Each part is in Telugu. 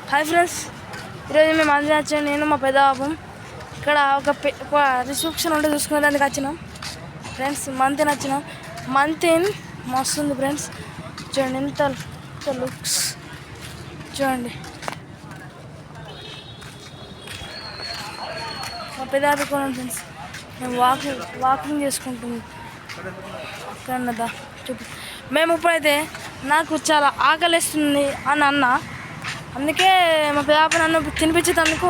హాయ్ ఫ్రెండ్స్, ఈరోజు మేము అందరం వచ్చాం. నేను మా పెద్ద బాబు ఇక్కడ ఒక రిసెప్షన్ ఉంటే చూసుకునేదానికి వచ్చినాం ఫ్రెండ్స్. మంతిన్ వచ్చినాం. మంతిన్ మస్తు ఉంది ఫ్రెండ్స్. చూడండి ఎంత లుక్స్ చూడండి. మా పెద్ద బాబు కూడా ఫ్రెండ్స్. మేము వాకింగ్ చేసుకుంటున్నాం. అక్కడదా చూపి మేము ఇప్పుడైతే నాకు చాలా ఆకలిస్తుంది అని అన్న, అందుకే మా పెద్ద నన్ను తినిపించేందుకు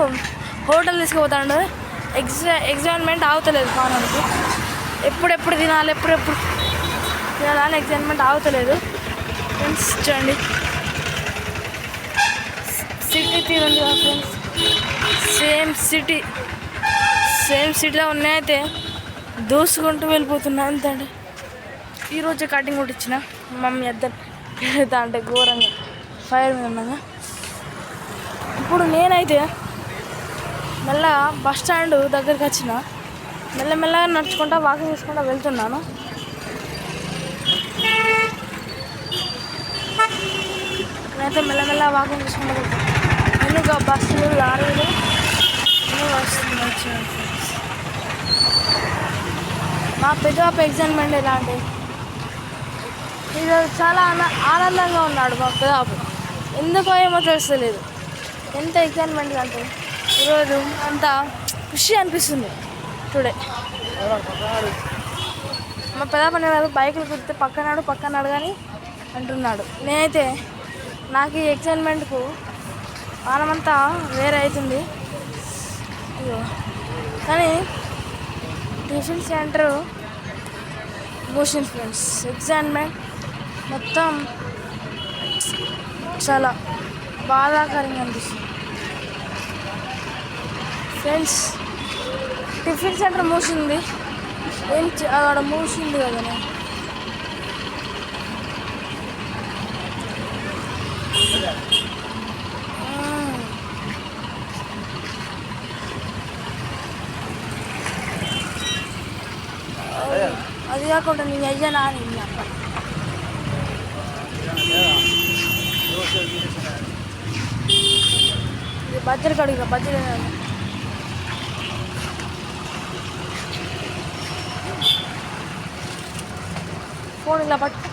హోటల్ తీసుకుపోతాడు. ఎగ్జైట్మెంట్ ఆగుతలేదు కావడానికి. ఎప్పుడెప్పుడు తినాలి ఎప్పుడెప్పుడు తినాలని ఎగ్జైట్మెంట్ ఆగుతలేదు ఫ్రెండ్స్. చూడండి సిటీ తీరండి ఫ్రెండ్స్. సేమ్ సిటీలో ఉన్నాయితే దూసుకుంటూ వెళ్ళిపోతున్నా. అంతండి ఈరోజు కటింగ్ కూడా ఇచ్చిన మమ్మీ అద్దరు పెడతా అంటే ఘోరంగా ఫైర్ మీద ఉన్నాగా. ఇప్పుడు నేనైతే మెల్లగా బస్ స్టాండ్ దగ్గరికి వచ్చిన. మెల్లమెల్లగా నడుచుకుంటా వాకింగ్ చేసుకుంటా వెళ్తున్నాను. నేనైతే మెల్లమెల్లగా వాకింగ్ చేసుకుంటా వెళ్తాను. ఎందుకు బస్సులు లారీలు అన్నీ వస్తున్నాయి. మా పెద్ద ఎగ్జైట్మెంట్ ఎలా అంటే ఈరోజు చాలా ఆనందంగా ఉన్నాడు మా పెద్ద. ఎందుకో ఏమో తెలుస్తలేదు, ఎంత ఎగ్జైట్మెంట్ అంటే ఈరోజు అంత ఖుషి అనిపిస్తుంది టుడే. మా పెద్ద బైకులు కుడితే పక్కనాడు కానీ అంటున్నాడు. నేనైతే నాకు ఈ ఎగ్జైట్మెంట్కు పానమంతా వేరే అవుతుంది. కానీ tiffin centre motion friends excitement మొత్తం చాలా బాధాకరంగా అనిపిస్తుంది ఫ్రెండ్స్. టిఫిన్ సెంటర్ మూసింది, అక్కడ మూసింది కదా. అది కాకుండా నేను అయ్యానా అని అక్కడ బజ్జీలు కడిగా బజ్జీలు ఫోన్ ఇలా పట్టు.